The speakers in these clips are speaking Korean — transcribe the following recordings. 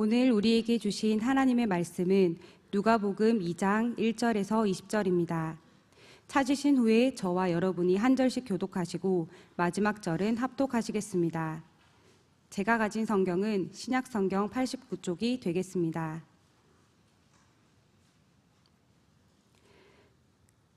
오늘 우리에게 주신 하나님의 말씀은 누가복음 2장 1절에서 20절입니다. 찾으신 후에 저와 여러분이 한 절씩 교독하시고 마지막 절은 합독하시겠습니다. 제가 가진 성경은 신약성경 89쪽이 되겠습니다.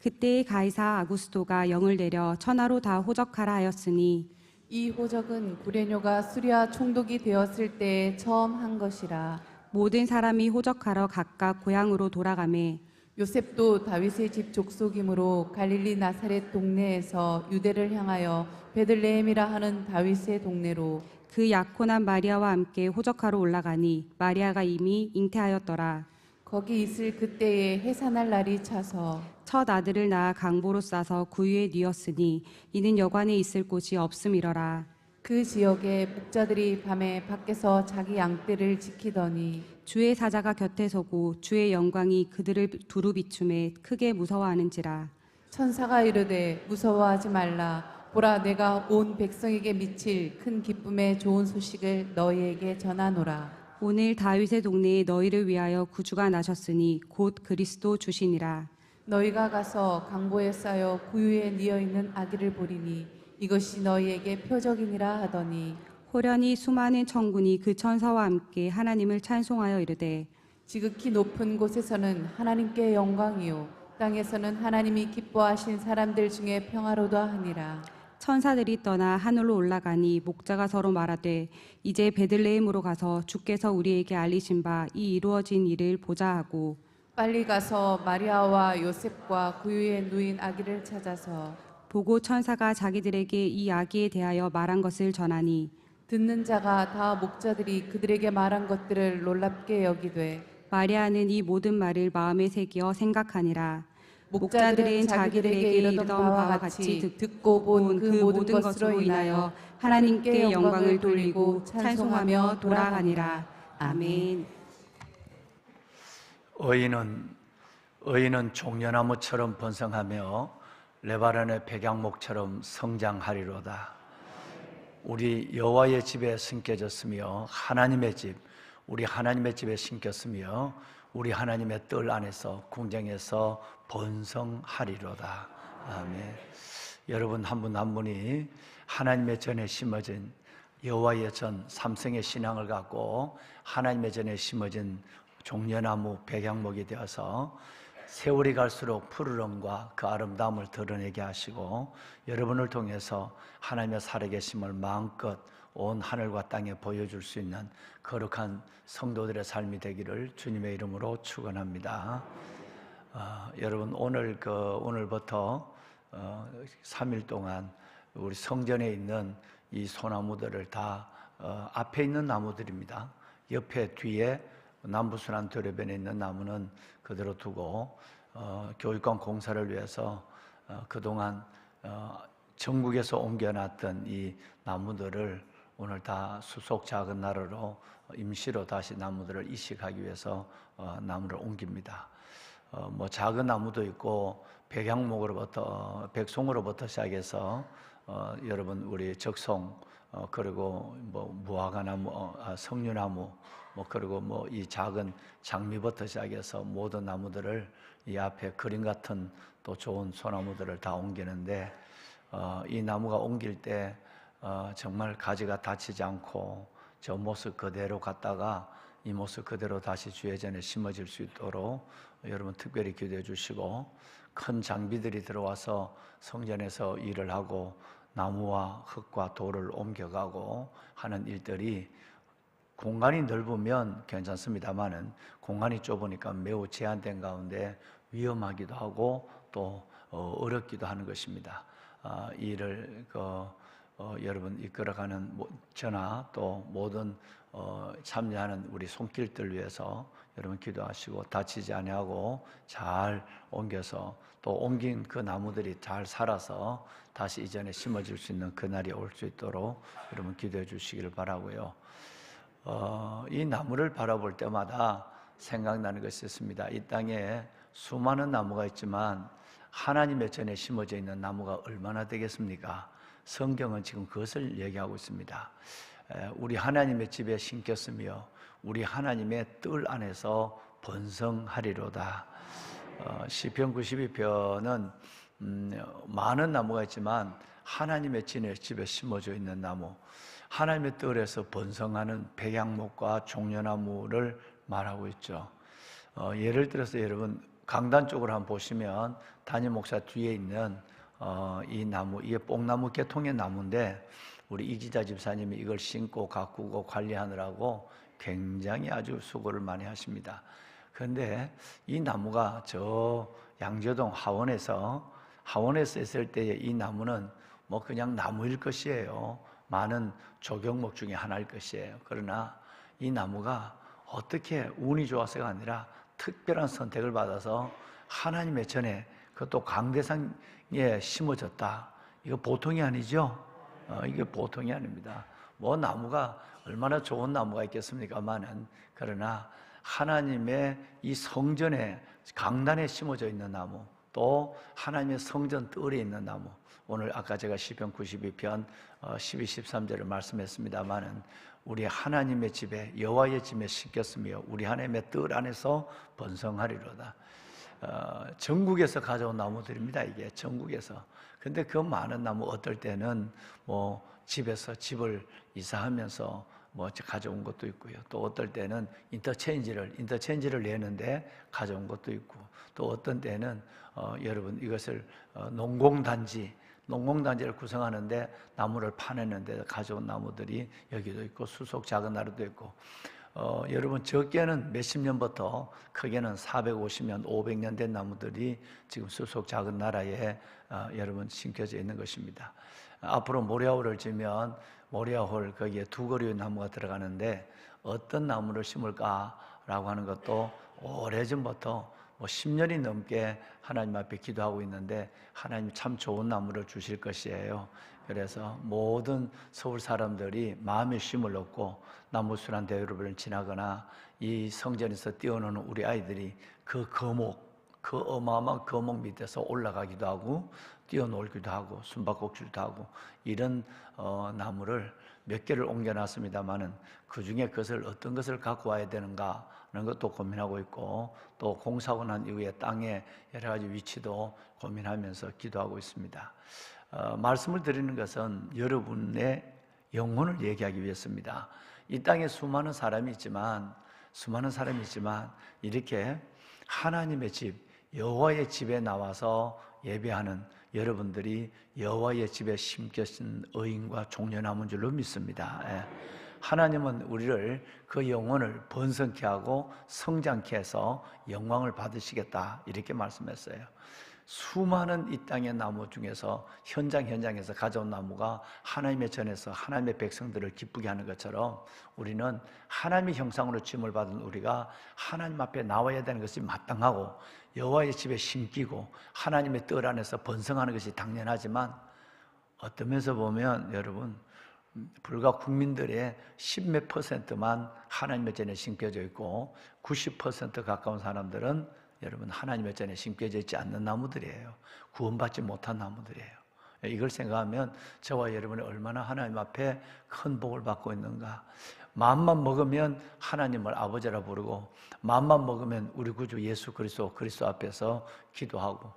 그때 가이사 아구스도가 영을 내려 천하로 다 호적하라 하였으니 이 호적은 구레뇨가 수리아 총독이 되었을 때에 처음 한 것이라. 모든 사람이 호적하러 각각 고향으로 돌아가매 요셉도 다윗의 집 족속이므로 갈릴리 나사렛 동네에서 유대를 향하여 베들레헴이라 하는 다윗의 동네로 그 약혼한 마리아와 함께 호적하러 올라가니 마리아가 이미 잉태하였더라. 거기 있을 그때에 해산할 날이 차서 첫 아들을 낳아 강보로 싸서 구유에 뉘었으니 이는 여관에 있을 곳이 없음이러라. 그 지역에 목자들이 밤에 밖에서 자기 양떼를 지키더니 주의 사자가 곁에 서고 주의 영광이 그들을 두루 비춤에 크게 무서워하는지라. 천사가 이르되 무서워하지 말라. 보라, 내가 온 백성에게 미칠 큰 기쁨의 좋은 소식을 너희에게 전하노라. 오늘 다윗의 동네에 너희를 위하여 구주가 나셨으니 곧 그리스도 주시니라. 너희가 가서 강보에 쌓여 구유에 뉘어 있는 아기를 보리니 이것이 너희에게 표적이니라 하더니 호련히 수많은 천군이 그 천사와 함께 하나님을 찬송하여 이르되 지극히 높은 곳에서는 하나님께 영광이요 땅에서는 하나님이 기뻐하신 사람들 중에 평화로다 하니라. 천사들이 떠나 하늘로 올라가니 목자가 서로 말하되 이제 베들레헴으로 가서 주께서 우리에게 알리신 바 이 이루어진 일을 보자 하고 빨리 가서 마리아와 요셉과 구유에 누인 아기를 찾아서 보고 천사가 자기들에게 이 아기에 대하여 말한 것을 전하니 듣는 자가 다 목자들이 그들에게 말한 것들을 놀랍게 여기되 마리아는 이 모든 말을 마음에 새기어 생각하니라. 목자들은 자기들에게 이르던 바와 같이 듣고 본 그 모든 것으로 인하여 하나님께 영광을 돌리고 찬송하며 돌아가니라. 아멘. 의인은 종려나무처럼 번성하며 레바논의 백향목처럼 성장하리로다. 우리 여호와의 집에 심겨졌으며 우리 하나님의 집에 심겼으며 우리 하나님의 뜰 안에서 궁정에서 번성하리로다. 아멘. 여러분 한 분 한 분이 하나님의 전에 심어진 여호와의 전 삼성의 신앙을 갖고 하나님의 전에 심어진 종려나무 백향목이 되어서 세월이 갈수록 푸르름과 그 아름다움을 드러내게 하시고 여러분을 통해서 하나님의 살아계심을 마음껏 온 하늘과 땅에 보여줄 수 있는 거룩한 성도들의 삶이 되기를 주님의 이름으로 축원합니다. 여러분 오늘부터 3일 동안 우리 성전에 있는 이 소나무들을 다 앞에 있는 나무들입니다. 옆에 뒤에 남부순환 도로변에 있는 나무는 그대로 두고 교육관 공사를 위해서 그동안 전국에서 옮겨놨던 이 나무들을 오늘 다 수속 작은 나루로 임시로 다시 나무들을 이식하기 위해서 나무를 옮깁니다. 작은 나무도 있고 백송으로부터 시작해서 여러분 우리 적송 그리고 무화과나무, 석류나무 그리고 이 작은 장미부터 시작해서 모든 나무들을 이 앞에 그림 같은 또 좋은 소나무들을 다 옮기는데 이 나무가 옮길 때 정말 가지가 다치지 않고 저 모습 그대로 갔다가 이 모습 그대로 다시 주의 전에 심어질 수 있도록 여러분 특별히 기도해 주시고 큰 장비들이 들어와서 성전에서 일을 하고 나무와 흙과 돌을 옮겨가고 하는 일들이 공간이 넓으면 괜찮습니다만은 공간이 좁으니까 매우 제한된 가운데 위험하기도 하고 또 어렵기도 하는 것입니다. 이 일을 여러분 이끌어가는 저나 또 모든 참여하는 우리 손길들 위해서 여러분 기도하시고 다치지 아니하고 잘 옮겨서 또 옮긴 그 나무들이 잘 살아서 다시 이전에 심어질 수 있는 그날이 올 수 있도록 여러분 기도해 주시기를 바라고요. 이 나무를 바라볼 때마다 생각나는 것이 있습니다. 이 땅에 수많은 나무가 있지만 하나님의 전에 심어져 있는 나무가 얼마나 되겠습니까? 성경은 지금 그것을 얘기하고 있습니다. 우리 하나님의 집에 심겼으며 우리 하나님의 뜰 안에서 번성하리로다. 시편 92편은 많은 나무가 있지만 하나님의 집에 심어져 있는 나무, 하나님의 뜰에서 번성하는 백향목과 종려나무를 말하고 있죠. 예를 들어서 여러분 강단 쪽으로 한번 보시면 담임 목사 뒤에 있는 이 나무, 이게 뽕나무 계통의 나무인데 우리 이기자 집사님이 이걸 심고 가꾸고 관리하느라고 굉장히 아주 수고를 많이 하십니다. 그런데 이 나무가 저 양재동 하원에서 있을 때에 이 나무는 뭐 그냥 나무일 것이에요. 많은 조경목 중에 하나일 것이에요. 그러나 이 나무가 어떻게 운이 좋아서가 아니라 특별한 선택을 받아서 하나님의 전에 그것도 강대상에 심어졌다. 이거 보통이 아니죠? 이게 보통이 아닙니다. 뭐 나무가 얼마나 좋은 나무가 있겠습니까만은, 그러나 하나님의 이 성전에 강단에 심어져 있는 나무, 또 하나님의 성전 뜰에 있는 나무, 오늘 아까 제가 시편 92편 12, 13절을 말씀했습니다마는 우리 하나님의 집에 여호와의 집에 심겼으며 우리 하나님의 뜰 안에서 번성하리로다. 전국에서 가져온 나무들입니다. 이게 전국에서. 근데 그 많은 나무 어떨 때는 뭐 집에서 집을 이사하면서 뭐 가져온 것도 있고요. 또 어떨 때는 인터체인지를 내는데 가져온 것도 있고, 또 어떤 때는 여러분 이것을 농공단지를 구성하는데 나무를 파내는데 가져온 나무들이 여기도 있고, 수속 작은 나루도 있고, 여러분 적게는 몇십 년부터 크게는 450년, 500년 된 나무들이 지금 수속 작은 나라에 여러분 심겨져 있는 것입니다. 앞으로 모리아홀을 지면 모리아홀 거기에 2그루의 나무가 들어가는데 어떤 나무를 심을까라고 하는 것도 오래전부터 10년이 넘게 하나님 앞에 기도하고 있는데 하나님이 참 좋은 나무를 주실 것이에요. 그래서 모든 서울 사람들이 마음의 쉼을 얻고 나무수란 대로를 지나거나 이 성전에서 뛰어노는 우리 아이들이 그 어마어마한 거목 밑에서 올라가기도 하고 뛰어놀기도 하고 숨바꼭질도 하고 이런 나무를 몇 개를 옮겨놨습니다마는 그 중에 어떤 것을 갖고 와야 되는가 하는 것도 고민하고 있고, 또 공사하고 난 이후에 땅의 여러 가지 위치도 고민하면서 기도하고 있습니다. 말씀을 드리는 것은 여러분의 영혼을 얘기하기 위해서입니다. 이 땅에 수많은 사람이 있지만 이렇게 하나님의 집, 여호와의 집에 나와서 예배하는 여러분들이 여호와의 집에 심겨진 의인과 종려나무인 줄로 믿습니다. 하나님은 우리를 그 영혼을 번성케 하고 성장케 해서 영광을 받으시겠다 이렇게 말씀했어요. 수많은 이 땅의 나무 중에서 현장에서 가져온 나무가 하나님의 전에서 하나님의 백성들을 기쁘게 하는 것처럼 우리는 하나님의 형상으로 지음을 받은 우리가 하나님 앞에 나와야 되는 것이 마땅하고 여호와의 집에 심기고 하나님의 뜰 안에서 번성하는 것이 당연하지만, 어떤 면에서 보면 여러분 불과 국민들의 10몇 %만 하나님의 전에 심겨져 있고 90% 가까운 사람들은 여러분 하나님의 전에 심겨져 있지 않는 나무들이에요. 구원받지 못한 나무들이에요. 이걸 생각하면 저와 여러분이 얼마나 하나님 앞에 큰 복을 받고 있는가. 마음만 먹으면 하나님을 아버지라 부르고, 마음만 먹으면 우리 구주 예수 그리스도 앞에서 기도하고,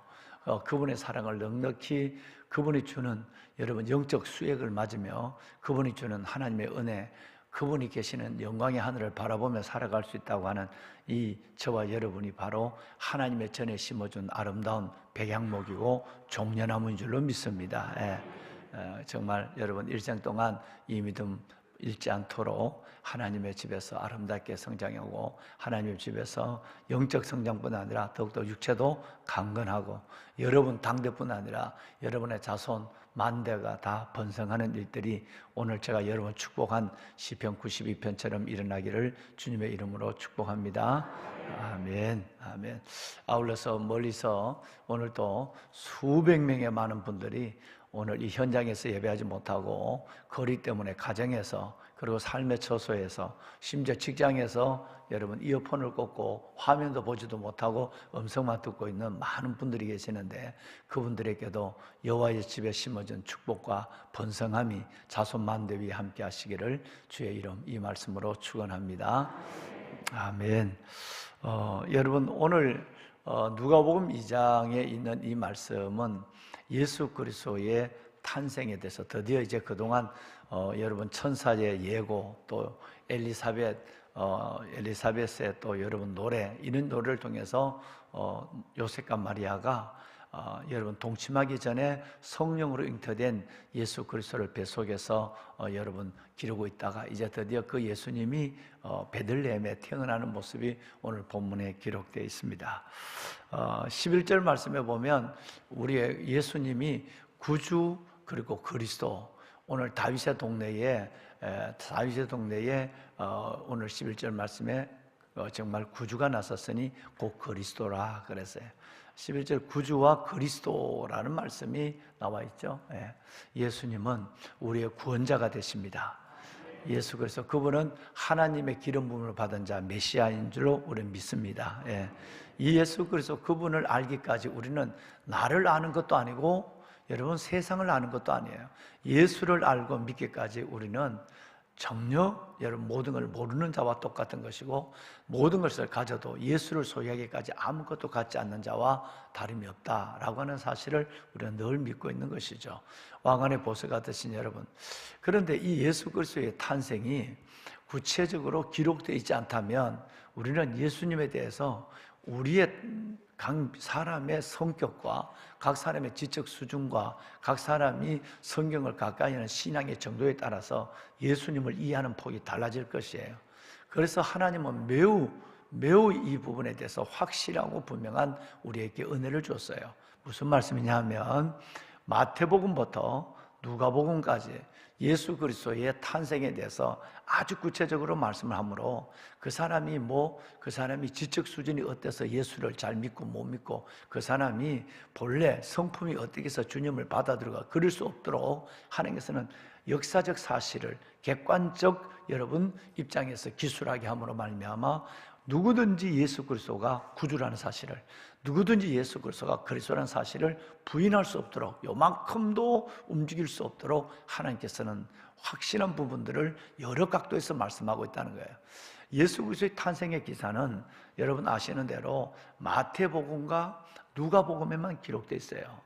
그분의 사랑을 넉넉히 그분이 주는 여러분 영적 수액을 맞으며 그분이 주는 하나님의 은혜, 그분이 계시는 영광의 하늘을 바라보며 살아갈 수 있다고 하는 이 저와 여러분이 바로 하나님의 전에 심어준 아름다운 백향목이고 종려나무인 줄로 믿습니다. 정말 여러분 일생 동안 이 믿음 잃지 않도록 하나님의 집에서 아름답게 성장하고 하나님의 집에서 영적 성장뿐 아니라 더욱더 육체도 강건하고 여러분 당대뿐 아니라 여러분의 자손 만대가 다 번성하는 일들이 오늘 제가 여러분 축복한 시편 92편처럼 일어나기를 주님의 이름으로 축복합니다. 아멘. 아멘. 아울러서 멀리서 오늘 또 수백 명의 많은 분들이 오늘 이 현장에서 예배하지 못하고 거리 때문에 가정에서 그리고 삶의 처소에서, 심지어 직장에서 여러분 이어폰을 꽂고 화면도 보지도 못하고 음성만 듣고 있는 많은 분들이 계시는데, 그분들에게도 여호와의 집에 심어진 축복과 번성함이 자손 만대 위에 함께 하시기를 주의 이름 이 말씀으로 축원합니다. 아멘. 여러분, 오늘 누가복음 2장에 있는 이 말씀은 예수 그리스도의 탄생에 대해서 드디어 이제 그동안 여러분 천사의 예고, 또 엘리사벳의 또 여러분 노래, 이런 노래를 통해서 요셉과 마리아가 여러분 동침하기 전에 성령으로 잉태된 예수 그리스도를 뱃속에서 여러분 기르고 있다가 이제 드디어 그 예수님이 베들레헴에 태어나는 모습이 오늘 본문에 기록되어 있습니다. 11절 말씀에 보면 우리의 예수님이 구주 그리고 그리스도, 오늘 다윗의 동네에 오늘 11절 말씀에 정말 구주가 나섰으니 곧 그리스도라 그랬어요. 11절 구주와 그리스도라는 말씀이 나와 있죠. 예수님은 우리의 구원자가 되십니다. 예수 그리스도, 그분은 하나님의 기름 부음을 받은 자 메시아인 줄로 우리는 믿습니다. 이 예수 그리스도, 그분을 알기까지 우리는 나를 아는 것도 아니고 여러분 세상을 아는 것도 아니에요. 예수를 알고 믿기까지 우리는 전혀 여러분 모든 걸 모르는 자와 똑같은 것이고, 모든 것을 가져도 예수를 소유하기까지 아무것도 갖지 않는 자와 다름이 없다라고 하는 사실을 우리는 늘 믿고 있는 것이죠. 왕안의 보석 같으신 여러분, 그런데 이 예수 그리스도의 탄생이 구체적으로 기록되어 있지 않다면 우리는 예수님에 대해서 우리의 각 사람의 성격과 각 사람의 지적 수준과 각 사람이 성경을 가까이 하는 신앙의 정도에 따라서 예수님을 이해하는 폭이 달라질 것이에요. 그래서 하나님은 매우 이 부분에 대해서 확실하고 분명한 우리에게 은혜를 줬어요. 무슨 말씀이냐 하면 마태복음부터 누가복음까지 예수 그리스도의 탄생에 대해서 아주 구체적으로 말씀을 하므로 그 사람이 지적 수준이 어때서 예수를 잘 믿고 못 믿고, 그 사람이 본래 성품이 어떻게 해서 주님을 받아들여가 그럴 수 없도록 하나님께서는 역사적 사실을 객관적 여러분 입장에서 기술하게 함으로 말미암아 누구든지 예수 그리스도가 구주라는 사실을, 누구든지 예수 그리스도가 그리스도라는 사실을 부인할 수 없도록, 요만큼도 움직일 수 없도록 하나님께서는 확실한 부분들을 여러 각도에서 말씀하고 있다는 거예요. 예수 그리스도의 탄생의 기사는 여러분 아시는 대로 마태복음과 누가복음에만 기록되어 있어요.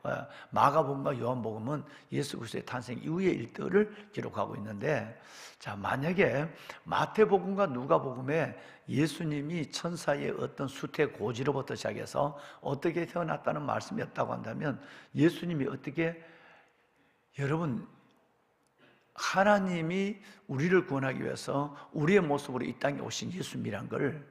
마가복음과 요한복음은 예수 그리스도의 탄생 이후의 일들을 기록하고 있는데, 자, 만약에 마태복음과 누가복음에 예수님이 천사의 어떤 수태 고지로부터 시작해서 어떻게 태어났다는 말씀이 없다고 한다면, 예수님이 어떻게, 여러분 하나님이 우리를 구원하기 위해서 우리의 모습으로 이 땅에 오신 예수님이란 걸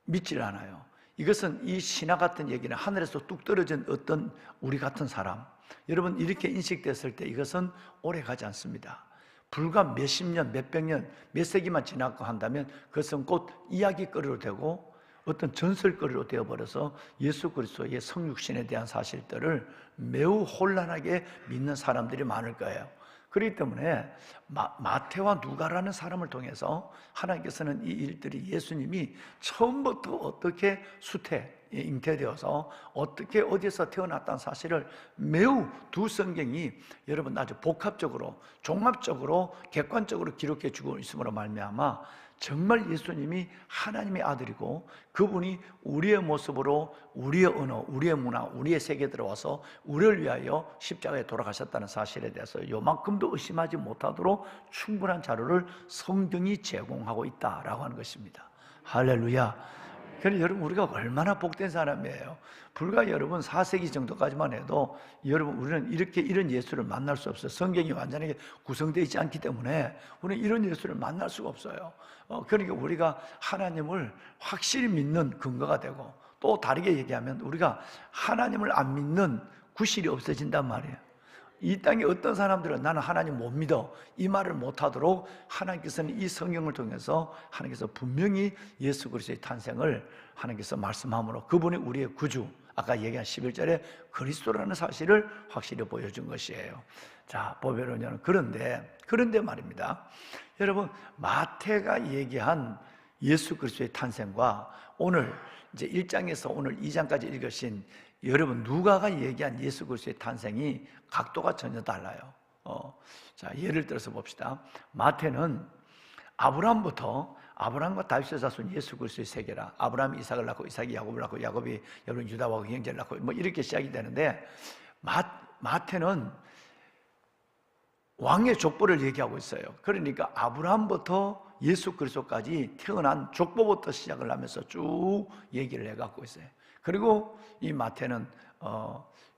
믿질 않아요. 이것은 이 신화 같은 얘기는 하늘에서 뚝 떨어진 어떤 우리 같은 사람, 여러분 이렇게 인식됐을 때 이것은 오래 가지 않습니다. 불과 몇십 년, 몇백 년, 몇 세기만 지나고 한다면 그것은 곧 이야기거리로 되고 어떤 전설거리로 되어버려서 예수 그리스도의 성육신에 대한 사실들을 매우 혼란하게 믿는 사람들이 많을 거예요. 그렇기 때문에 마태와 누가라는 사람을 통해서 하나님께서는 이 일들이 예수님이 처음부터 어떻게 잉태되어서 어떻게 어디서 태어났다는 사실을 매우 두 성경이 여러분 아주 복합적으로 종합적으로 객관적으로 기록해 주고 있음으로 말미암아 정말 예수님이 하나님의 아들이고 그분이 우리의 모습으로 우리의 언어, 우리의 문화, 우리의 세계에 들어와서 우리를 위하여 십자가에 돌아가셨다는 사실에 대해서 요만큼도 의심하지 못하도록 충분한 자료를 성경이 제공하고 있다라고 하는 것입니다. 할렐루야. 그래서 여러분 우리가 얼마나 복된 사람이에요. 불과 여러분 4세기 정도까지만 해도 여러분 우리는 이런 예수를 만날 수 없어요. 성경이 완전하게 구성되어 있지 않기 때문에 우리는 이런 예수를 만날 수가 없어요. 그러니까 우리가 하나님을 확실히 믿는 근거가 되고, 또 다르게 얘기하면 우리가 하나님을 안 믿는 구실이 없어진단 말이에요. 이 땅에 어떤 사람들은 나는 하나님 못 믿어 이 말을 못하도록 하나님께서는 이 성경을 통해서 하나님께서 분명히 예수 그리스도의 탄생을 하나님께서 말씀함으로 그분이 우리의 구주, 아까 얘기한 11절에 그리스도라는 사실을 확실히 보여준 것이에요. 자, 보배로냐는 그런데 말입니다. 여러분, 마태가 얘기한 예수 그리스도의 탄생과 오늘 이제 1장에서 오늘 2장까지 읽으신 여러분 누가가 얘기한 예수 그리스도의 탄생이 각도가 전혀 달라요. 자, 예를 들어서 봅시다. 마태는 아브라함과 다윗의 자손 예수 그리스도의 세계라. 아브라함이 이삭을 낳고 이삭이 야곱을 낳고 야곱이 여러분 유다와 형제를 낳고 뭐 이렇게 시작이 되는데 마태는 왕의 족보를 얘기하고 있어요. 그러니까 아브라함부터 예수 그리스도까지 태어난 족보부터 시작을 하면서 쭉 얘기를 해갖고 있어요. 그리고 이 마태는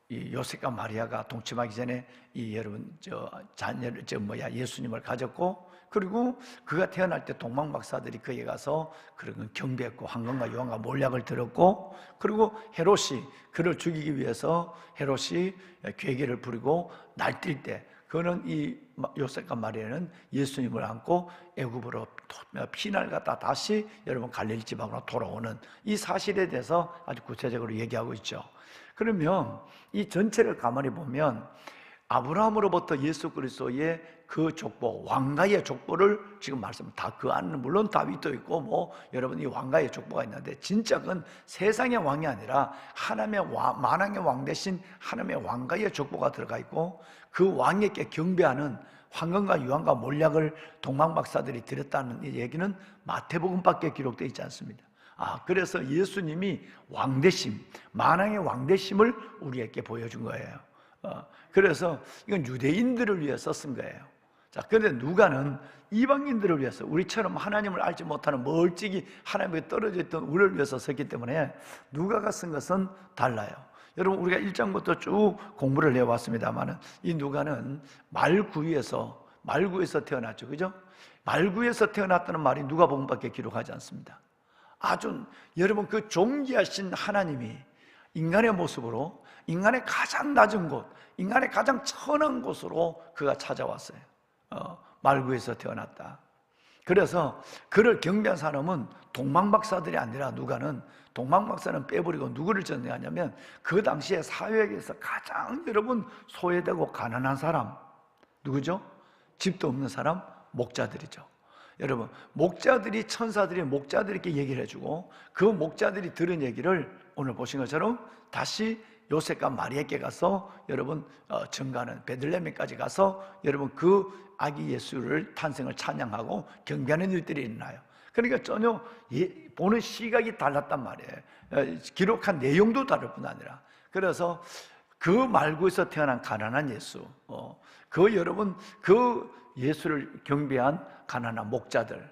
이 요셉과 마리아가 동침하기 전에 이 여러분 예수님을 가졌고, 그리고 그가 태어날 때 동방박사들이 그에 가서 그런 경배했고 황금과 유황과 몰약을 들었고, 그리고 헤롯이 그를 죽이기 위해서 헤롯이 괴계를 부리고 날뛸 때 그는 이 요셉과 마리아는 예수님을 안고 애굽으로 피난을 갔다 다시 여러분 갈릴리 지방으로 돌아오는 이 사실에 대해서 아주 구체적으로 얘기하고 있죠. 그러면 이 전체를 가만히 보면 아브라함으로부터 예수 그리스도의 그 족보, 왕가의 족보를 지금 말씀 다 그 안에는 물론 다윗도 있고 뭐 여러분 이 왕가의 족보가 있는데 진짜 그건 세상의 왕이 아니라 하나님의 만왕의 왕 대신 하나님의 왕가의 족보가 들어가 있고, 그 왕에게 경배하는 황금과 유황과 몰약을 동방박사들이 드렸다는 이 얘기는 마태복음밖에 기록되어 있지 않습니다. 그래서 예수님이 왕대심, 만왕의 왕대심을 우리에게 보여준 거예요. 그래서 이건 유대인들을 위해서 쓴 거예요. 자, 그런데 누가는 이방인들을 위해서, 우리처럼 하나님을 알지 못하는 멀찍이 하나님께 떨어져 있던 우리를 위해서 썼기 때문에 누가가 쓴 것은 달라요. 여러분, 우리가 1장부터 쭉 공부를 해왔습니다만 이 누가는 말구에서 태어났죠. 그죠? 말구에서 태어났다는 말이 누가복음밖에 기록하지 않습니다. 아주 여러분 그 존귀하신 하나님이 인간의 모습으로 인간의 가장 낮은 곳, 인간의 가장 천한 곳으로 그가 찾아왔어요. 말구에서 태어났다. 그래서 그를 경배한 사람은 동방박사들이 아니라 누가는 동방박사는 빼버리고 누구를 전제하냐면 그 당시에 사회에서 가장 여러분 소외되고 가난한 사람 누구죠? 집도 없는 사람, 목자들이죠. 여러분, 목자들이 천사들이 목자들에게 얘기를 해주고 그 목자들이 들은 얘기를 오늘 보신 것처럼 다시 요셉과 마리아에게 가서 여러분 증가하는 베들레헴까지 가서 여러분 그 아기 예수를 탄생을 찬양하고 경배하는 일들이 일어나요. 그러니까 전혀 보는 시각이 달랐단 말이에요. 기록한 내용도 다를 뿐 아니라. 그래서 그 말구에서 태어난 가난한 예수, 여러분 그 예수를 경배한 가난한 목자들,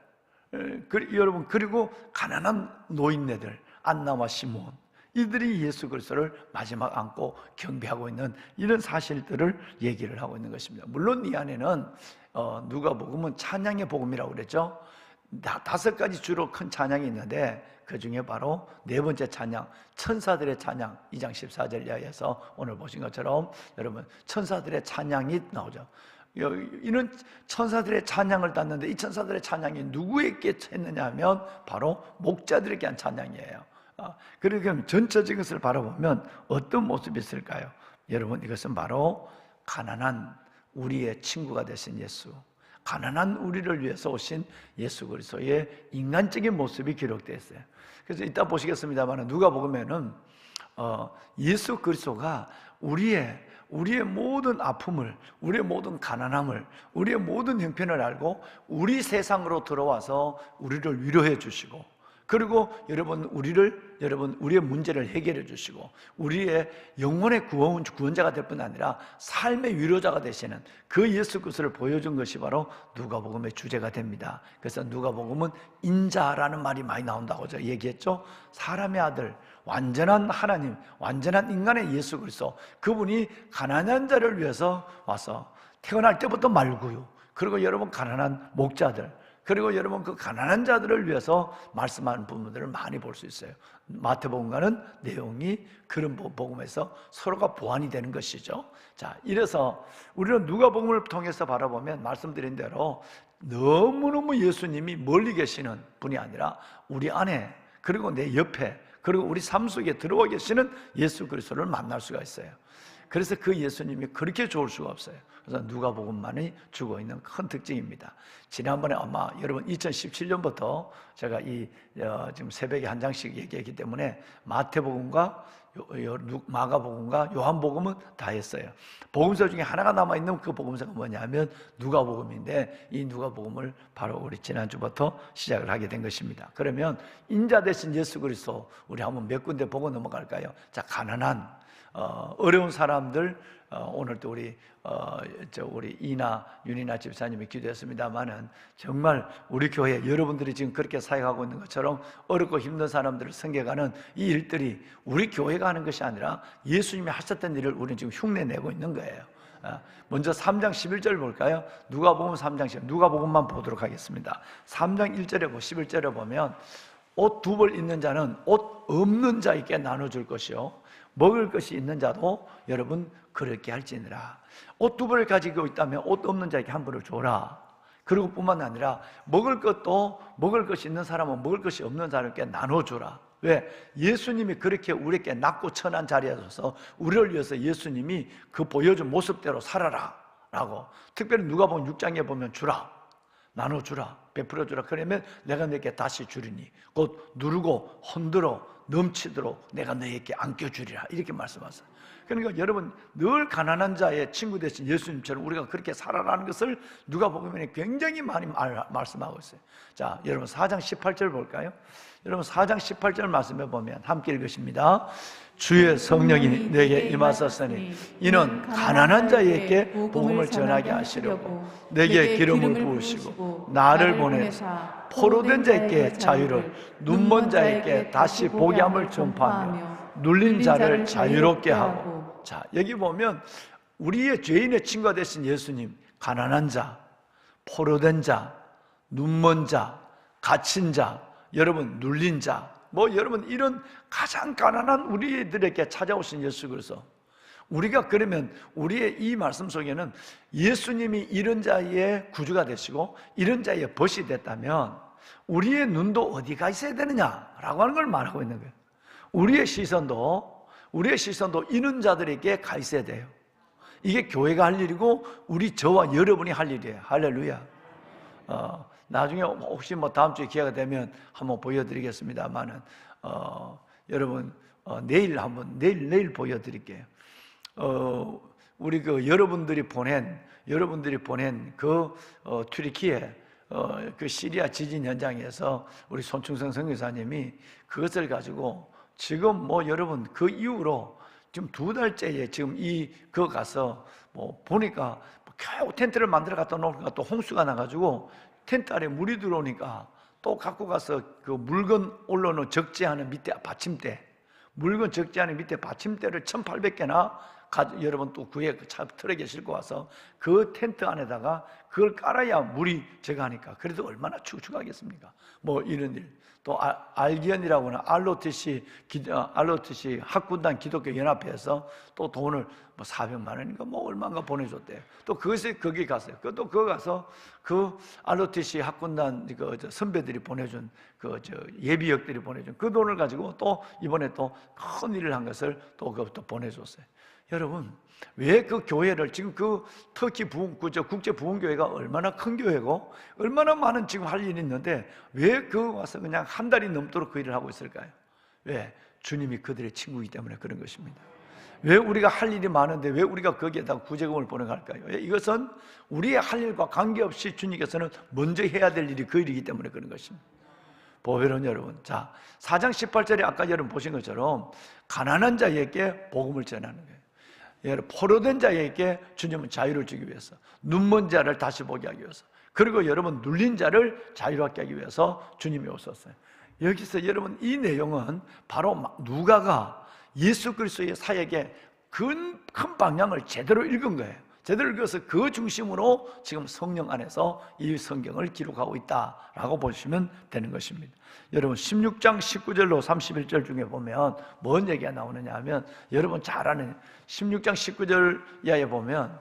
여러분 그리고 가난한 노인네들 안나와 시몬, 이들이 예수 그리스도를 마지막 안고 경배하고 있는 이런 사실들을 얘기를 하고 있는 것입니다. 물론 이 안에는 누가복음은 찬양의 복음이라고 그랬죠. 5가지 주로 큰 찬양이 있는데 그 중에 바로 4번째 찬양, 천사들의 찬양, 2장 14절 이하에서 오늘 보신 것처럼 여러분 천사들의 찬양이 나오죠. 이는 천사들의 찬양을 받는데 이 천사들의 찬양이 누구에게 했느냐 하면 바로 목자들에게 한 찬양이에요. 그러니까 전체적인 것을 바라보면 어떤 모습이 있을까요? 여러분, 이것은 바로 가난한 우리의 친구가 되신 예수, 가난한 우리를 위해서 오신 예수 그리스도의 인간적인 모습이 기록되어 있어요. 그래서 이따 보시겠습니다만 누가복음에는 예수 그리스도가 우리의 모든 아픔을, 우리의 모든 가난함을, 우리의 모든 형편을 알고 우리 세상으로 들어와서 우리를 위로해 주시고, 그리고 우리의 문제를 해결해 주시고 우리의 영혼의 구원자가 될 뿐 아니라 삶의 위로자가 되시는 그 예수 그리스도를 보여준 것이 바로 누가복음의 주제가 됩니다. 그래서 누가복음은 인자라는 말이 많이 나온다고 제가 얘기했죠. 사람의 아들, 완전한 하나님, 완전한 인간의 예수 그리스도, 그분이 가난한 자를 위해서 와서 태어날 때부터 말고요. 그리고 여러분 가난한 목자들, 그리고 여러분 그 가난한 자들을 위해서 말씀하는 부분들을 많이 볼 수 있어요. 마태복음과는 내용이 그런 복음에서 서로가 보완이 되는 것이죠. 자, 이래서 우리는 누가복음을 통해서 바라보면 말씀드린 대로 너무너무 예수님이 멀리 계시는 분이 아니라 우리 안에, 그리고 내 옆에, 그리고 우리 삶 속에 들어와 계시는 예수 그리스도를 만날 수가 있어요. 그래서 그 예수님이 그렇게 좋을 수가 없어요. 그래서 누가복음만이 주고 있는 큰 특징입니다. 지난번에 아마 여러분 2017년부터 제가 지금 새벽에 한 장씩 얘기했기 때문에 마태복음과 마가복음과 요한복음은 다 했어요. 복음서 중에 하나가 남아있는 그 복음서가 뭐냐면 누가복음인데, 이 누가복음을 바로 우리 지난주부터 시작을 하게 된 것입니다. 그러면 인자 되신 예수 그리스도, 우리 한번 몇 군데 보고 넘어갈까요? 자, 가난한 어려운 사람들, 오늘도 우리 윤이나 집사님이 기도했습니다만은, 정말 우리 교회 여러분들이 지금 그렇게 사역하고 있는 것처럼 어렵고 힘든 사람들을 섬겨가는 이 일들이 우리 교회가 하는 것이 아니라 예수님이 하셨던 일을 우리는 지금 흉내내고 있는 거예요. 먼저 3장 11절 볼까요? 누가복음 3장 11절, 누가복음만 보도록 하겠습니다. 3장 1절에 11절에 보면, 옷 두 벌 있는 자는 옷 없는 자에게 나눠줄 것이요, 먹을 것이 있는 자도 여러분 그렇게 할지니라. 옷 두 벌을 가지고 있다면 옷 없는 자에게 한 벌을 줘라. 그리고 뿐만 아니라 먹을 것이 있는 사람은 먹을 것이 없는 사람에게 나눠주라. 왜? 예수님이 그렇게 우리에게 낮고 천한 자리에 서서 우리를 위해서 예수님이 그 보여준 모습대로 살아라 라고. 특별히 누가복음 6장에 보면 주라, 나눠주라, 베풀어주라. 그러면 내가 너에게 다시 주리니 곧 누르고 흔들어 넘치도록 내가 너에게 안겨주리라, 이렇게 말씀하세요. 그러니까 여러분, 늘 가난한 자의 친구 되신 예수님처럼 우리가 그렇게 살아라는 것을 누가복음에 굉장히 많이 말씀하고 있어요. 자, 여러분 4장 18절 볼까요? 여러분 4장 18절 말씀해 보면 함께 읽으십니다. 주의 성령이 내게 임하셨으니 이는 가난한 자에게 복음을 전하게 하시려고 내게 기름을 부으시고 나를 보내사 포로된 자에게 자유를, 눈먼 자에게 다시 보게 함을 전파하며 눌린 자를 자유롭게 하고. 자, 여기 보면 우리의 죄인의 친구가 되신 예수님, 가난한 자, 포로된 자, 눈먼 자, 갇힌 자, 여러분 눌린 자, 여러분 이런 가장 가난한 우리들에게 찾아오신 예수 그리스도. 우리가 그러면 우리의 이 말씀 속에는 예수님이 이런 자의 구주가 되시고 이런 자의 벗이 됐다면 우리의 눈도 어디가 있어야 되느냐라고 하는 걸 말하고 있는 거예요. 우리의 시선도 이런 자들에게 가 있어야 돼요. 이게 교회가 할 일이고 저와 여러분이 할 일이에요. 할렐루야. 나중에 혹시 다음 주에 기회가 되면 한번 보여드리겠습니다만은, 여러분 내일 보여드릴게요. 우리 여러분들이 보낸 튀르키예 그 시리아 지진 현장에서 우리 손충성 선교사님이 그것을 가지고 지금 여러분 그 이후로 지금 2달째에 지금 그거 가서 보니까 겨우 텐트를 만들어 갖다 놓으니까 또 홍수가 나가지고 텐트 안에 물이 들어오니까 또 갖고 가서 그 물건 올려놓은 적재하는 밑에 받침대, 물건 적재하는 밑에 받침대를 1,800개나 여러분 또 그에 트럭에 싣고 와서 그 텐트 안에다가 그걸 깔아야 물이 제거하니까 그래도 얼마나 축축하겠습니까? 이런 일. 또 알기언이라고는 알로티시 학군단 기독교 연합회에서 또 돈을 400만 원인가 얼마인가 보내줬대요. 또 거기 갔어요. 또 그거 가서 그 알로티시 학군단 선배들이 보내준 예비역들이 보내준 그 돈을 가지고 또 이번에 또 큰 일을 한 것을 또 그것도 보내줬어요. 여러분, 왜 그 교회를 지금 터키 국제 부흥교회가 얼마나 큰 교회고 얼마나 많은 지금 할 일이 있는데 왜 와서 그냥 한 달이 넘도록 그 일을 하고 있을까요? 왜? 주님이 그들의 친구이기 때문에 그런 것입니다. 왜 우리가 할 일이 많은데 왜 우리가 거기에다 구제금을 보내갈까요? 이것은 우리의 할 일과 관계없이 주님께서는 먼저 해야 될 일이 그 일이기 때문에 그런 것입니다. 보배로운 여러분, 자 4장 18절에 아까 여러분 보신 것처럼 가난한 자에게 복음을 전하는 거예요. 포로된 자에게 주님은 자유를 주기 위해서, 눈먼 자를 다시 보게 하기 위해서, 그리고 여러분 눌린 자를 자유롭게 하기 위해서 주님이 오셨어요. 여기서 여러분 이 내용은 바로 누가가 예수 그리스도의 사역의 큰 방향을 제대로 읽은 거예요. 제대로 읽어서 그 중심으로 지금 성령 안에서 이 성경을 기록하고 있다라고 보시면 되는 것입니다. 여러분 16장 19절로 31절 중에 보면 뭔 얘기가 나오느냐 하면 여러분 잘 아는 16장 19절 이하에 보면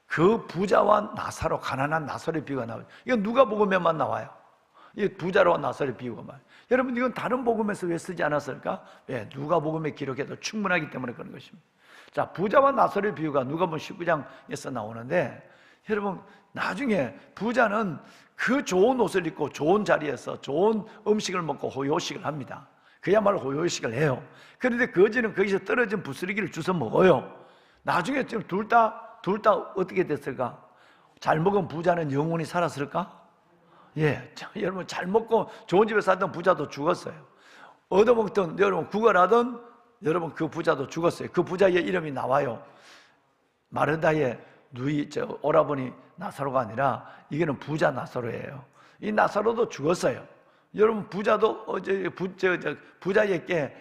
그 부자와 나사로, 가난한 나사로의 비유가 나와요. 이건 누가복음에만 나와요. 이 부자와 나사로의 비유가 말이에요. 여러분, 이건 다른 복음에서 왜 쓰지 않았을까? 왜? 누가복음에 기록해도 충분하기 때문에 그런 것입니다. 자, 부자와 나사로의 비유가 누가복음 19장에서 나오는데, 여러분, 나중에 부자는 그 좋은 옷을 입고 좋은 자리에서 좋은 음식을 먹고 호요식을 합니다. 그야말로 호요식을 해요. 그런데 거지는 거기서 떨어진 부스러기를 주워 먹어요. 나중에 지금 둘 다 어떻게 됐을까? 잘 먹은 부자는 영원히 살았을까? 예, 여러분, 잘 먹고 좋은 집에 살던 부자도 죽었어요. 얻어먹던, 여러분, 구걸하던 여러분, 그 부자도 죽었어요. 그 부자의 이름이 나와요. 마르다의 오라버니 나사로가 아니라 이게는 부자 나사로예요. 이 나사로도 죽었어요. 여러분, 부자도 부자에게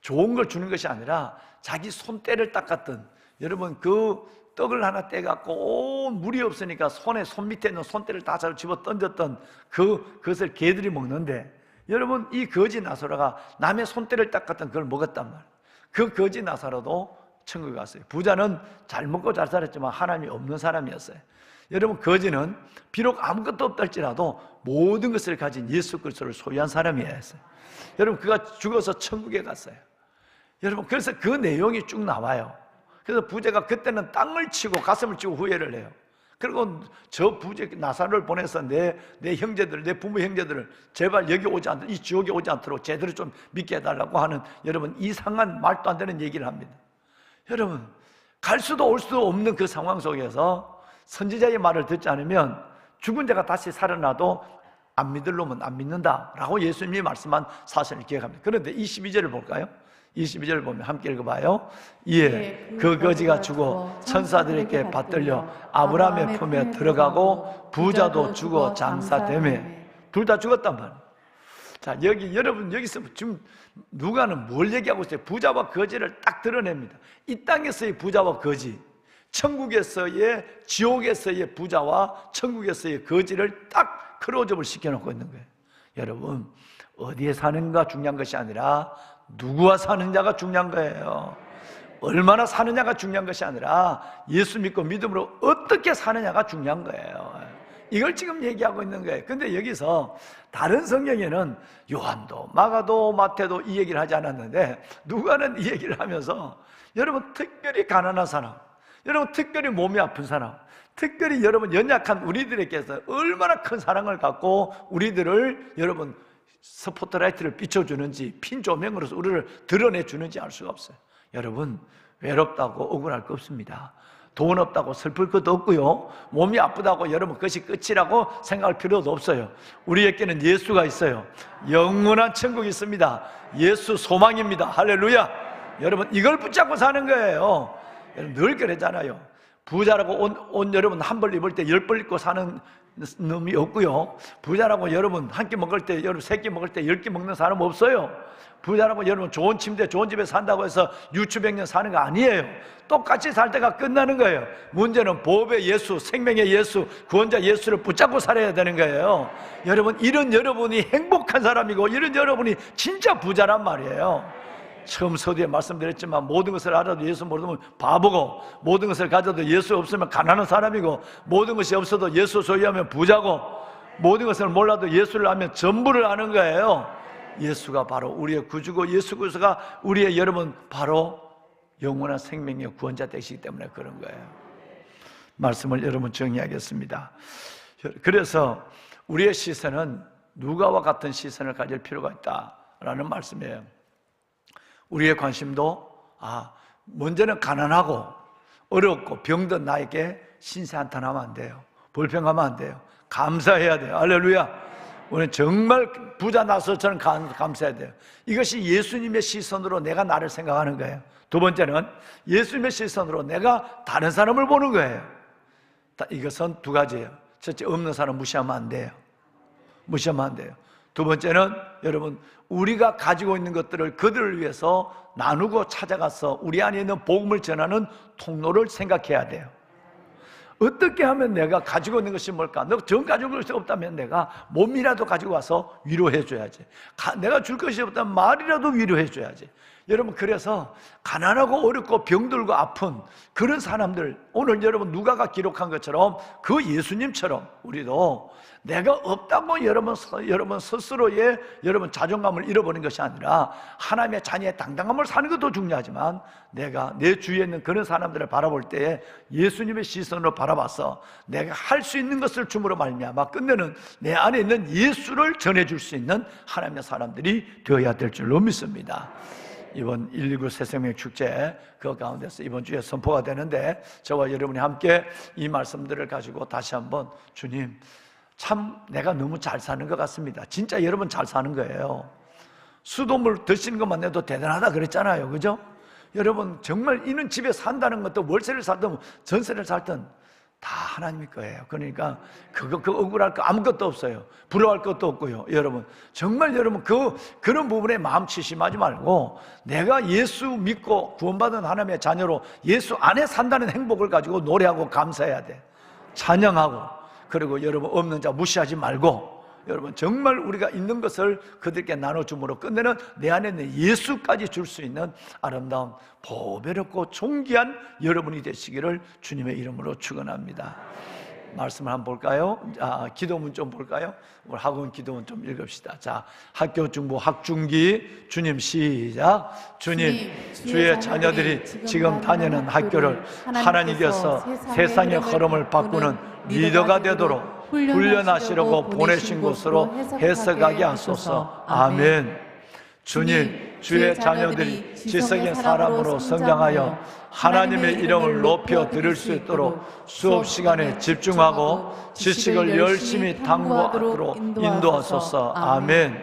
좋은 걸 주는 것이 아니라 자기 손때를 닦았던, 여러분, 그 떡을 하나 떼갖고 온 물이 없으니까 손 밑에 있는 손때를 다 집어 던졌던 그것을 개들이 먹는데, 여러분, 이 거지 나사로가 남의 손때를 닦았던 그걸 먹었단 말이에요. 그 거지 나사로도 천국에 갔어요. 부자는 잘 먹고 잘 살았지만 하나님이 없는 사람이었어요. 여러분, 거지는 비록 아무것도 없달지라도 모든 것을 가진 예수 그리스도를 소유한 사람이었어요. 여러분, 그가 죽어서 천국에 갔어요. 여러분, 그래서 그 내용이 쭉 나와요. 그래서 부자가 그때는 땅을 치고 가슴을 치고 후회를 해요. 그리고 저 부자 나사로를 보내서 내 형제들, 내 부모 형제들을 제발 여기 오지 않도록, 이 지옥에 오지 않도록 제대로 좀 믿게 해달라고 하는, 여러분, 이상한 말도 안 되는 얘기를 합니다. 여러분, 갈 수도 올 수도 없는 그 상황 속에서 선지자의 말을 듣지 않으면 죽은 자가 다시 살아나도 안 믿을 놈은 안 믿는다라고 예수님이 말씀한 사실을 기억합니다. 그런데 22절을 볼까요? 22절을 보면 함께 읽어봐요. 그 거지가 죽어 천사들에게 받들려 아브라함의 품에 들어가고 부자도 죽어 장사되매. 둘 다 죽었단 말이에요. 자, 여러분, 여기서 지금 누가는 뭘 얘기하고 있어요? 부자와 거지를 딱 드러냅니다. 이 땅에서의 부자와 거지, 천국에서의, 지옥에서의 부자와 천국에서의 거지를 딱 크로즈업을 시켜놓고 있는 거예요. 여러분, 어디에 사는가 중요한 것이 아니라 누구와 사느냐가 중요한 거예요. 얼마나 사느냐가 중요한 것이 아니라 예수 믿고 믿음으로 어떻게 사느냐가 중요한 거예요. 이걸 지금 얘기하고 있는 거예요. 근데 여기서 다른 성경에는 요한도 마가도 마태도 이 얘기를 하지 않았는데 누가는 이 얘기를 하면서, 여러분, 특별히 가난한 사람, 여러분, 특별히 몸이 아픈 사람, 특별히 여러분 연약한 우리들에게서 얼마나 큰 사랑을 갖고 우리들을, 여러분, 스포트라이트를 비춰주는지, 핀 조명으로서 우리를 드러내주는지 알 수가 없어요. 여러분, 외롭다고 억울할 거 없습니다. 돈 없다고 슬플 것도 없고요, 몸이 아프다고 여러분 그것이 끝이라고 생각할 필요도 없어요. 우리에게는 예수가 있어요. 영원한 천국이 있습니다. 예수 소망입니다. 할렐루야. 여러분, 이걸 붙잡고 사는 거예요. 여러분, 늘 그러잖아요. 부자라고 옷 여러분 한 벌 입을 때 10벌 입고 사는 놈이 없고요, 부자라고 여러분 한 끼 먹을 때, 여러분 3끼 먹을 때 10끼 먹는 사람 없어요. 부자라고 여러분 좋은 침대, 좋은 집에 산다고 해서 유추백년 사는 거 아니에요. 똑같이 살 때가 끝나는 거예요. 문제는 보배의 예수, 생명의 예수, 구원자 예수를 붙잡고 살아야 되는 거예요. 여러분, 이런 여러분이 행복한 사람이고, 이런 여러분이 진짜 부자란 말이에요. 처음 서두에 말씀드렸지만 모든 것을 알아도 예수 모르면 바보고, 모든 것을 가져도 예수 없으면 가난한 사람이고, 모든 것이 없어도 예수 소유하면 부자고, 모든 것을 몰라도 예수를 알면 전부를 아는 거예요. 예수가 바로 우리의 구주고, 예수 그리스도가 우리의 여러분 바로 영원한 생명의 구원자 되시기 때문에 그런 거예요. 말씀을 여러분 정리하겠습니다. 그래서 우리의 시선은 누가와 같은 시선을 가질 필요가 있다라는 말씀이에요. 우리의 관심도 먼저는 가난하고 어렵고 병든 나에게 신세 한탄하면 안 돼요. 불평하면 안 돼요. 감사해야 돼요. 할렐루야. 우리는 정말 부자 나서처럼 감사해야 돼요. 이것이 예수님의 시선으로 내가 나를 생각하는 거예요. 두 번째는 예수님의 시선으로 내가 다른 사람을 보는 거예요. 이것은 두 가지예요. 첫째, 없는 사람 무시하면 안 돼요. 무시하면 안 돼요. 두 번째는 여러분, 우리가 가지고 있는 것들을 그들을 위해서 나누고 찾아가서 우리 안에 있는 복음을 전하는 통로를 생각해야 돼요. 어떻게 하면 내가 가지고 있는 것이 뭘까? 너 정 가지고 있을 수 없다면 내가 몸이라도 가지고 와서 위로해 줘야지. 내가 줄 것이 없다면 말이라도 위로해 줘야지. 여러분, 그래서 가난하고 어렵고 병들고 아픈 그런 사람들, 오늘 여러분 누가가 기록한 것처럼 그 예수님처럼 우리도 내가 없다고 여러분 스스로의 여러분 자존감을 잃어버린 것이 아니라 하나님의 자녀의 당당함을 사는 것도 중요하지만, 내가 내 주위에 있는 그런 사람들을 바라볼 때에 예수님의 시선으로 바라봐서 내가 할 수 있는 것을 줌으로 말미암아 끝내는 내 안에 있는 예수를 전해줄 수 있는 하나님의 사람들이 되어야 될 줄로 믿습니다. 이번 119 새생명 축제 그 가운데서 이번 주에 선포가 되는데, 저와 여러분이 함께 이 말씀들을 가지고 다시 한번, 주님, 참 내가 너무 잘 사는 것 같습니다. 진짜 여러분 잘 사는 거예요. 수돗물 드시는 것만 해도 대단하다 그랬잖아요, 그죠? 여러분, 정말 이는 집에 산다는 것도 월세를 살든 전세를 살든 다 하나님의 거예요. 그러니까 그 억울할 거 아무것도 없어요. 부러워할 것도 없고요. 여러분, 정말 여러분 그런 부분에 마음 치심하지 말고, 내가 예수 믿고 구원받은 하나님의 자녀로 예수 안에 산다는 행복을 가지고 노래하고 감사해야 돼. 찬양하고. 그리고 여러분, 없는 자 무시하지 말고, 여러분 정말 우리가 있는 것을 그들께 나눠줌으로 끝내는 내 안에 있는 예수까지 줄 수 있는 아름다운 보배롭고 존귀한 여러분이 되시기를 주님의 이름으로 축원합니다. 말씀을 한번 볼까요? 기도문 좀 볼까요? 오늘 학원 기도문 좀 읽읍시다. 자, 학교 중부 학중기 주님 시작. 주님, 주의 자녀들이 지금 다니는 학교를 하나님께서 세상의 흐름을 바꾸는 리더가 되도록 훈련하시려고 보내신 곳으로 해석하게 하소서. 아멘. 주님, 주의 자녀들이 지성의 사람으로 성장하여 하나님의 이름을 높여 드릴 수 있도록 수업 시간에 집중하고 지식을 열심히 탐구하도록 인도하소서. 아멘.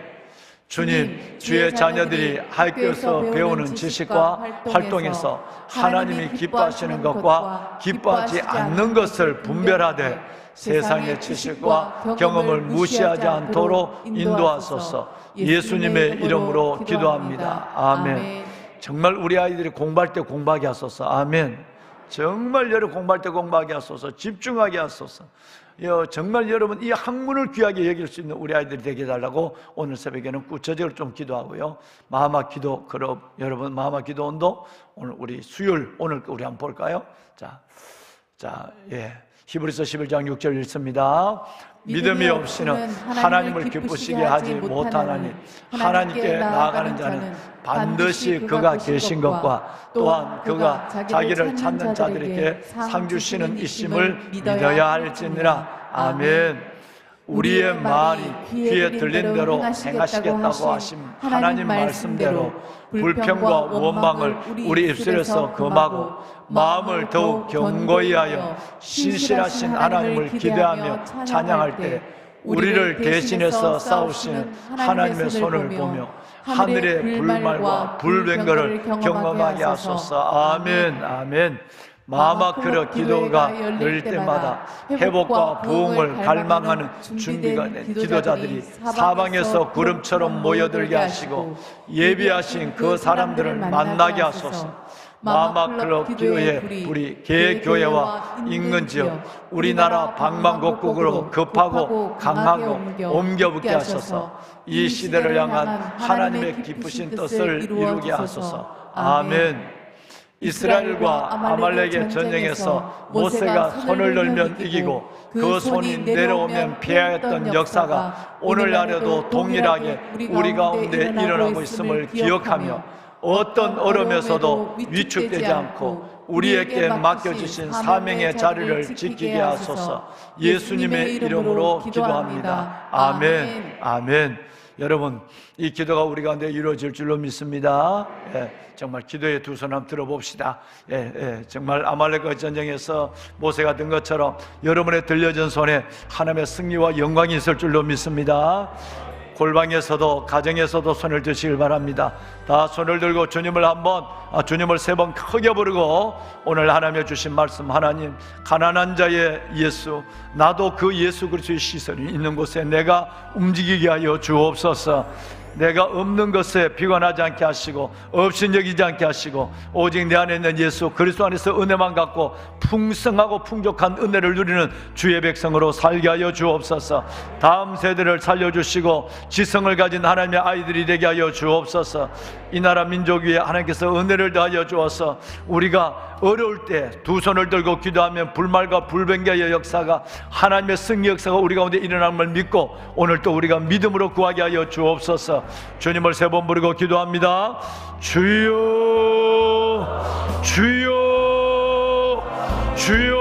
주님, 주의 자녀들이 학교에서 배우는 지식과 활동에서 하나님이 기뻐하시는 것과 기뻐하지 않는 것을 분별하되 세상의 지식과 경험을 무시하지 않도록 인도하소서. 예수님의 이름으로 기도합니다. 아멘. 정말 우리 아이들이 공부할 때 공부하게 하소서. 아멘. 정말 여러분 공부할 때 공부하게 하소서. 집중하게 하소서. 정말 여러분 이 학문을 귀하게 여길 수 있는 우리 아이들이 되게 해달라고 오늘 새벽에는 구체적으로 좀 기도하고요. 마마 기도 그룹, 여러분 마마 기도 운동, 오늘 우리 수요일, 오늘 우리 한번 볼까요? 히브리서 11장 6절 읽습니다. 믿음이 없이는 하나님을 기쁘시게 하지 못하나니 하나님께 나아가는 자는 반드시 그가 계신 것과 또한 그가 자기를 찾는 자들에게 상 주시는 이심을 믿어야 할지니라. 아멘. 우리의 말이 귀에 들린 대로 행하시겠다고 하신 하나님 말씀대로 불평과 원망을 우리 입술에서 금하고 마음을 더욱 견고히 하여 신실하신 하나님을 기대하며 찬양할 때 우리를 대신해서 싸우시는 하나님의 손을 보며 하늘의 불말과 불병거를 경험하게 하소서. 아멘. 아멘. 마마 그릇 기도가 열릴 때마다 회복과 부흥을 갈망하는 준비가 된 기도자들이 사방에서 구름처럼 모여들게 하시고 예비하신 그 사람들을 만나게 하소서. 마마 그릇 기도의 불이 개교회와 인근 지역 우리나라 방방곡곡으로 급하고 강하고 옮겨 붙게 하소서. 이 시대를 향한 하나님의 기쁘신 뜻을 이루게 하소서. 아멘. 이스라엘과 아말렉의 전쟁에서 모세가 손을 들면 이기고 그 손이 내려오면 피하였던 역사가 오늘날에도 동일하게 우리 가운데 일어나고 있음을 기억하며 어떤 어려움에서도 위축되지 않고 우리에게 맡겨주신 사명의 자리를 지키게 하소서. 예수님의 이름으로 기도합니다. 아멘. 아멘. 여러분, 이 기도가 우리 가운데 이루어질 줄로 믿습니다. 정말 기도의 두 손 한번 들어봅시다. 정말 아말렉과 전쟁에서 모세가 든 것처럼 여러분의 들려진 손에 하나님의 승리와 영광이 있을 줄로 믿습니다. 골방에서도 가정에서도 손을 드시길 바랍니다. 다 손을 들고 주님을 세 번 크게 부르고 오늘 하나님의 주신 말씀, 하나님 가난한 자의 예수, 나도 그 예수 그리스도의 시선이 있는 곳에 내가 움직이게 하여 주옵소서. 내가 없는 것에 비관하지 않게 하시고 업신여기지 않게 하시고 오직 내 안에 있는 예수 그리스도 안에서 은혜만 갖고 풍성하고 풍족한 은혜를 누리는 주의 백성으로 살게 하여 주옵소서. 다음 세대를 살려주시고 지성을 가진 하나님의 아이들이 되게 하여 주옵소서. 이 나라 민족 위에 하나님께서 은혜를 더하여 주어서 우리가 어려울 때 두 손을 들고 기도하면 불말과 불변개의 역사가 하나님의 승리 역사가 우리 가운데 일어남을 믿고 오늘 또 우리가 믿음으로 구하게 하여 주옵소서. 주님을 세 번 부르고 기도합니다. 주여 주여 주여.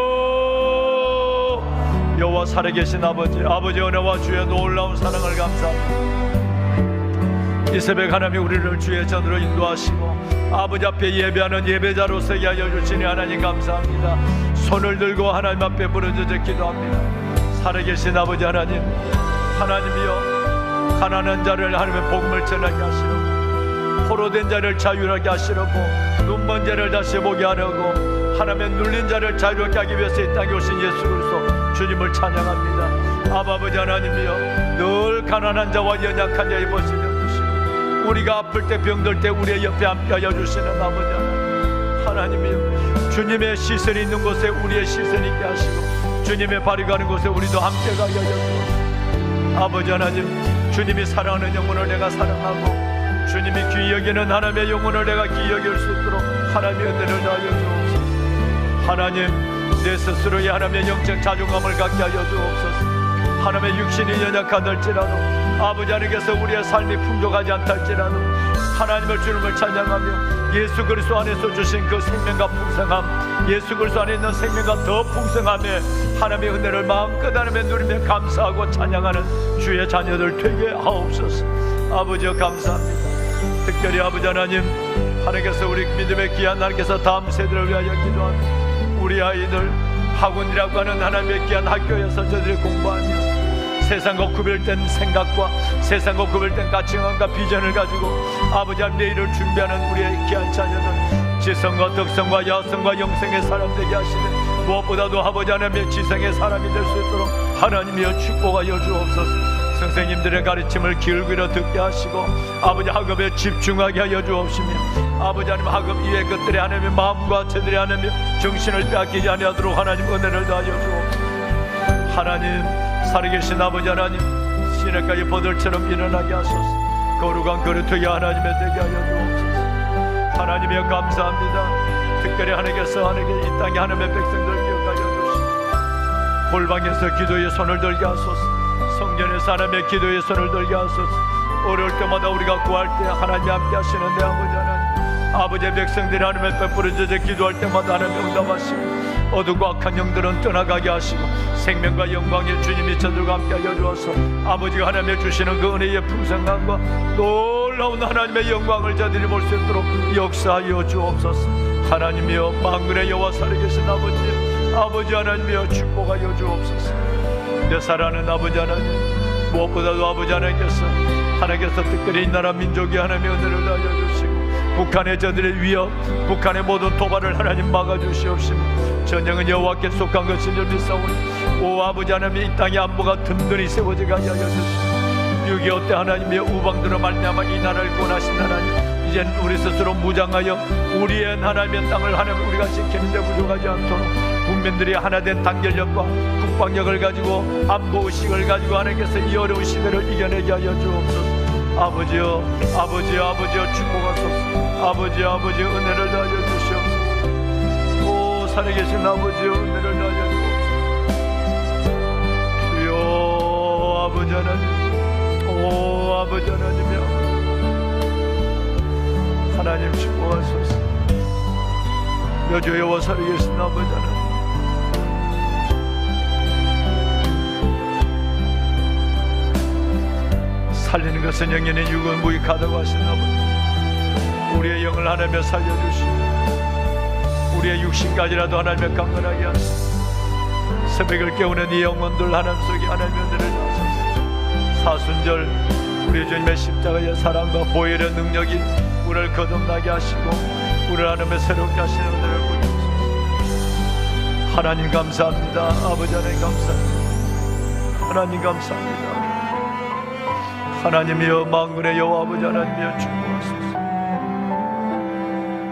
여호와 살아계신 아버지 은혜와 주의 놀라운 사랑을 감사합니다. 이 새벽 하나님 우리를 주의 전으로 인도하시고 아버지 앞에 예배하는 예배자로 서게 하여 주시니 하나님 감사합니다. 손을 들고 하나님 앞에 부르짖어 기도합니다. 살아계신 아버지 하나님, 하나님이여 가난한 자를 하나님의 복음을 전하게 하시려고 포로된 자를 자유하게 하시려고 눈먼 자를 다시 보게 하려고 하나님의 눌린 자를 자유롭게 하기 위해서 이 땅에 오신 예수 그리스도 주님을 찬양합니다. 아버지 하나님이여 늘 가난한 자와 연약한 자의 보시며 우리가 아플 때 병들 때 우리의 옆에 함께하여 주시는 아버지 하나님이여 주님의 시선이 있는 곳에 우리의 시선이 있게 하시고 주님의 발이 가는 곳에 우리도 함께 가게 하여 주옵소서. 아버지 하나님 주님이 사랑하는 영혼을 내가 사랑하고 주님이 귀히 여기는 하나님의 영혼을 내가 귀히 여길 수 있도록 하나님의 은혜를 다하여 주옵소서. 하나님 내 스스로의 하나님의 영적 자존감을 갖게 하여 주옵소서. 하나님의 육신이 연약하달지라도 아버지 하나님께서 우리의 삶이 풍족하지 않달지라도 하나님을 주님을 찬양하며 예수 그리스도 안에서 주신 그 생명과 풍성함 예수 그리스도 안에 있는 생명과 더 풍성함에 하나님의 은혜를 마음껏 하나님의 누리며 감사하고 찬양하는 주의 자녀들 되게 하옵소서. 아버지여 감사합니다. 특별히 아버지 하나님 하나님께서 우리 믿음의 귀한 하나님께서 다음 세대를 위하여 기도하며 우리 아이들 학원이라고 하는 하나님의 귀한 학교에서 저들이 공부하며 세상과 구별된 생각과 세상과 구별된 가치관과 비전을 가지고 아버지 하나님 내일을 준비하는 우리의 귀한 자녀들 지성과 덕성과 야성과 영생의 사람 되게 하시는 무엇보다도 아버지 하나님의 지성의 사람이 될 수 있도록 하나님이여 축복하여 주옵소서. 선생님들의 가르침을 귀를 기울여 듣게 하시고 아버지 학업에 집중하게 하여 주옵시며 아버지 하나님 학업 이외의 것들의 하나님의 마음과 저들의 하나님의 정신을 빼앗기지 아니하도록 하나님 은혜를 다하여 주옵소서. 하나님 살아계신 아버지 하나님 시냇가의 버들처럼 일어나게 하소서. 거룩한 그릇되게 하나님의 되게 하여 주옵소서. 하나님이여 감사합니다. 특별히 하나님께서 하나님의 이 땅에 하나님의 백성들 기억하여 주시고 골방에서 기도에 손을 들게 하소서. 성전에서 하나님의 기도에 손을 들게 하소서. 어려울 때마다 우리가 구할 때 하나님 함께 하시는 내 아버지 하나님 아버지의 백성들이 하나님의 베풀어져 기도할 때마다 하나님 응답하시고 어두고 악한 영들은 떠나가게 하시고 생명과 영광의 주님이 저들과 함께하여 주어서 아버지가 하나님의 주시는 그 은혜의 풍성함과 놀라운 하나님의 영광을 저들이 볼 수 있도록 역사하여 주옵소서. 하나님이여 만군의 여호와 살아계신 아버지 하나님이여 축복하여 주옵소서. 내 사랑하는 아버지 하나님 무엇보다도 아버지 하나님께서 특별히 이 나라 민족이 하나님의 은혜를 다하여 주시고 북한의 저들의 위협 북한의 모든 도발을 하나님 막아주시옵시며 전쟁은 여호와께 속한 것인 줄 믿사오니 오 아버지 하나님 이 땅의 안보가 든든히 세워지게 하여 주시고 6.25 때 하나님의 우방들로 말미암아 이 나라를 권하신 하나님 이젠 우리 스스로 무장하여 우리의 하나님의 땅을 하나님 우리가 지키는 데 부족하지 않도록 국민들이 하나된 단결력과 국방력을 가지고 안보의식을 가지고 하나님께서 이 어려운 시대를 이겨내게 하여 주옵소서. 아버지여 축복하소서. 아버지여 은혜를 다하여 주시옵소서. 오 살아계신 아버지여 은혜를 다하여 주옵소서. 주여 아버지 하나님 오 아버지 하나님이여 하나님 축복하소서. 여주 여호와 살아계신 아버지 하나님 살리는 것은 영이니 육은 무익하다고 하신 아버지 우리의 영을 하나님에 살려주시고 우리의 육신까지라도 하나님에 강건하게 하시고 새벽을 깨우는 이 영혼들 하나님 속에 하나님의 은혜를 주소서. 사순절 우리 주님의 십자가의 사랑과 보혈의 능력이 우리를 거듭나게 하시고 우리를 하나님의 새롭게 하시는 은혜를 보여주소서. 하나님 감사합니다. 아버지 하나님 감사합니다. 하나님 감사합니다. 하나님이여 만군의 여호와 아버지 하나님이여 축복하소서.